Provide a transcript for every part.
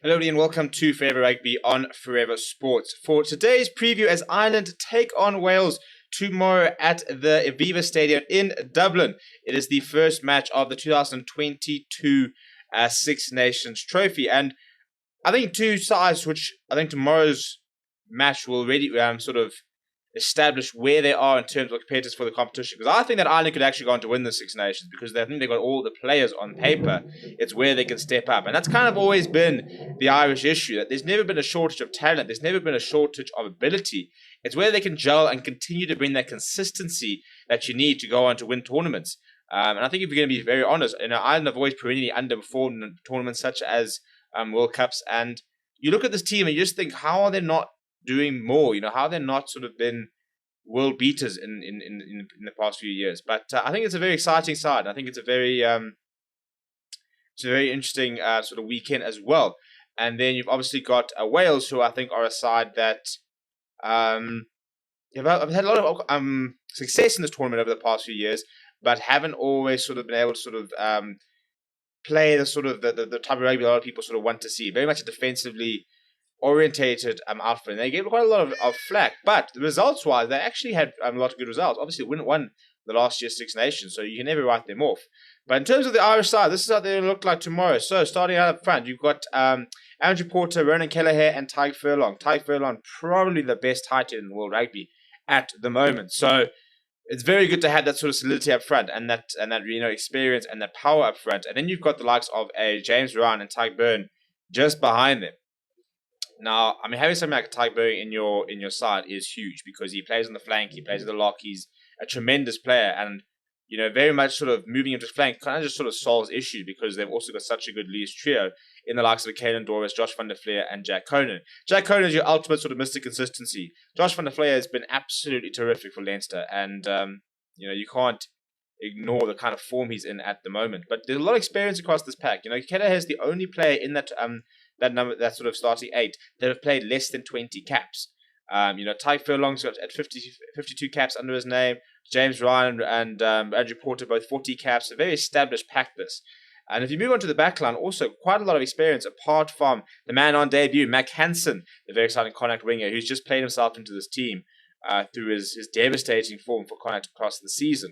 Hello everybody and welcome to Forever Rugby on Forever Sports. For today's preview, as Ireland take on Wales tomorrow at the Aviva Stadium in Dublin. It is the first match of the 2022 Six Nations Trophy. And I think two sides, which I think tomorrow's match will really sort of establish where they are in terms of competitors for the competition. Because I think that Ireland could actually go on to win the Six Nations because I think they've got all the players on paper. It's where they can step up. And that's kind of always been the Irish issue, that there's never been a shortage of talent. There's never been a shortage of ability. It's where they can gel and continue to bring that consistency that you need to go on to win tournaments. And I think if you're going to be very honest, Ireland have always perennially underperformed in tournaments such as World Cups. And you look at this team and you just think, how are they not doing more? How they're not sort of been world beaters in the past few years. But I think it's a very exciting side. I think it's a very interesting sort of weekend as well. And then you've obviously got Wales, who I think are a side that have had a lot of success in this tournament over the past few years, but haven't always sort of been able to sort of play the sort of the type of rugby a lot of people sort of want to see. Very much a defensively orientated outfit, and they gave quite a lot of flack, but the results-wise, they actually had a lot of good results. Obviously, they won the last year's Six Nations, so you can never write them off. But in terms of the Irish side, this is how they look like tomorrow. So, starting out up front, you've got Andrew Porter, Ronan Kelleher, and Tadhg Furlong. Tadhg Furlong, probably the best tight end in world rugby at the moment. So, it's very good to have that sort of solidity up front, and that experience and that power up front. And then you've got the likes of James Ryan and Tadhg Beirne just behind them. Now, having something like Tadhg Beirne in your side is huge because he plays on the flank, he plays at the lock, he's a tremendous player, and very much sort of moving him to flank kind of just sort of solves issues because they've also got such a good lead trio in the likes of Caelan Doris, Josh van der Flier, and Jack Conan. Jack Conan is your ultimate sort of Mr. Consistency. Josh van der Flier has been absolutely terrific for Leinster, and you can't ignore the kind of form he's in at the moment. But there's a lot of experience across this pack. Kelleher is the only player in that that sort of starting eight that have played less than 20 caps. Tadhg Furlong's got at 52 caps under his name. James Ryan and Andrew Porter both 40 caps. A very established pack this. And if you move on to the backline, also quite a lot of experience apart from the man on debut, Mac Hansen, the very exciting Connacht winger, who's just played himself into this team through his devastating form for Connacht across the season.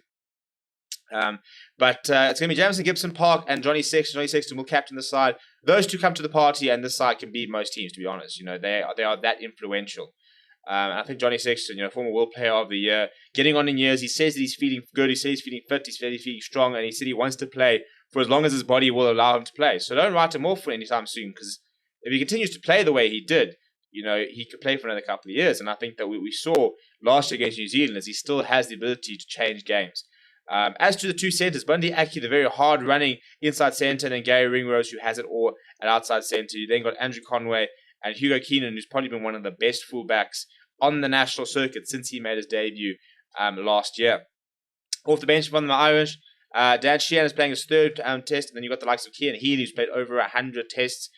But it's going to be Jamison Gibson Park and Johnny Sexton. Johnny Sexton will captain the side. Those two come to the party, and this side can beat most teams, to be honest. They are that influential. And I think Johnny Sexton, former World Player of the Year, getting on in years, he says that he's feeling good, he says he's feeling fit, he's feeling strong, and he said he wants to play for as long as his body will allow him to play. So don't write him off for anytime soon, because if he continues to play the way he did, he could play for another couple of years. And I think that we saw last year against New Zealand is he still has the ability to change games. As to the two centres, Bundy Aki, the very hard-running inside centre, and then Gary Ringrose, who has it all at outside centre. You then got Andrew Conway and Hugo Keenan, who's probably been one of the best fullbacks on the national circuit since he made his debut last year. Off the bench from the Irish, Dan Sheehan is playing his third test, and then you've got the likes of Cian Healy, who's played over 100 tests.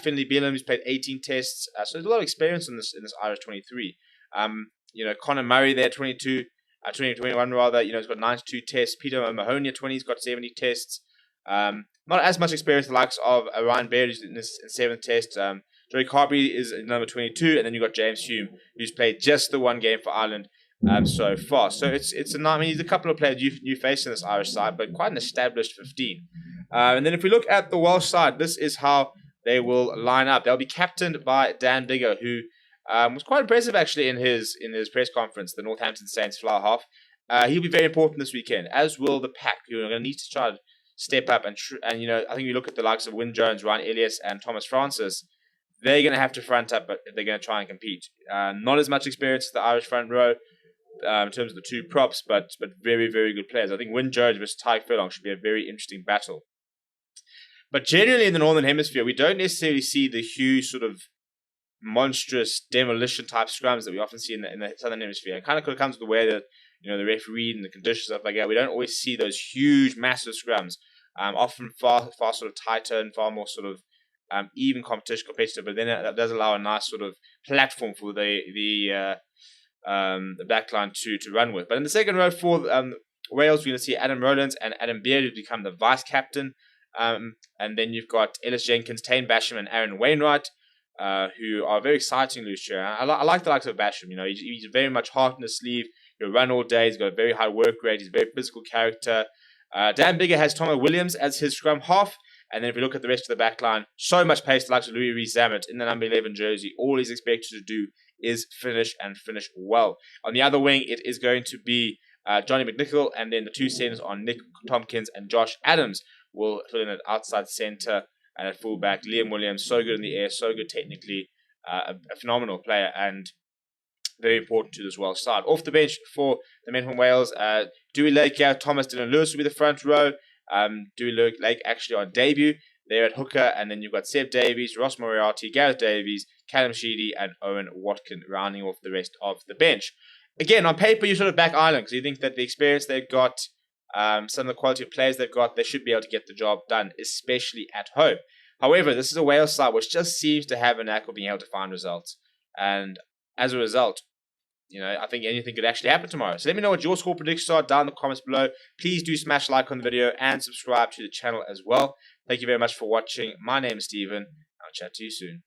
Finlay Bealham, who's played 18 tests. So there's a lot of experience in this Irish 23. Conor Murray there, 2021 rather, he's got 92 tests. Peter Mahoney at 20, he's got 70 tests. Not as much experience as the likes of Ryan Baird, who's in his 7th test. Joey Carberry is number 22, and then you've got James Hume, who's played just the one game for Ireland so far. So it's he's a couple of players you face in this Irish side, but quite an established 15. And then if we look at the Welsh side, this is how they will line up. They'll be captained by Dan Biggar, who was quite impressive actually in his press conference, the Northampton Saints fly half. He'll be very important this weekend, as will the pack, who are going to need to try to step up. And I think you look at the likes of Wyn Jones, Ryan Elias, and Thomas Francis, they're going to have to front up if they're going to try and compete. Not as much experience as the Irish front row in terms of the two props, but very, very good players. I think Wyn Jones versus Tadhg Furlong should be a very interesting battle. But generally in the Northern Hemisphere, we don't necessarily see the huge sort of monstrous demolition type scrums that we often see in the Southern Hemisphere. It kind of comes with the way that the referee and the conditions, stuff like that. We don't always see those huge, massive scrums. Often far sort of tighter and far more sort of even competitive, but then that does allow a nice sort of platform for the backline to run with. But in the second row for Wales, we're going to see Adam Rowlands and Adam Beard, who's become the vice captain. And then you've got Ellis Jenkins, Tane Basham, and Aaron Wainwright, who are very exciting loose here. I like the likes of Basham. You know, he's very much heart in the sleeve. He'll run all day. He's got a very high work rate. He's a very physical character. Dan Bigger has Tomo Williams as his scrum half. And then if we look at the rest of the back line, so much pace, the likes of Louis Rees-Zammit in the number 11 jersey. All he's expected to do is finish and finish well. On the other wing, it is going to be Johnny McNichol, and then the two centers are Nick Tompkins and Josh Adams will fill in at outside center, and at fullback, Liam Williams, so good in the air, so good technically, a phenomenal player, and very important to this Welsh side. Off the bench for the men from Wales, Dewey Lake, Gareth Thomas, Dylan Lewis will be the front row. Dewey Lake actually on debut there at hooker, and then you've got Seb Davies, Ross Moriarty, Gareth Davies, Callum Sheedy, and Owen Watkin rounding off the rest of the bench. Again, on paper, you sort of back Ireland because you think that the experience they've got, some of the quality of players they've got, they should be able to get the job done, especially at home. However, this is a Wales side which just seems to have a knack of being able to find results. And as a result, you know, I think anything could actually happen tomorrow. So let me know what your score predictions are down in the comments below. Please do smash like on the video and subscribe to the channel as well. Thank you very much for watching. My name is Steven. I'll chat to you soon.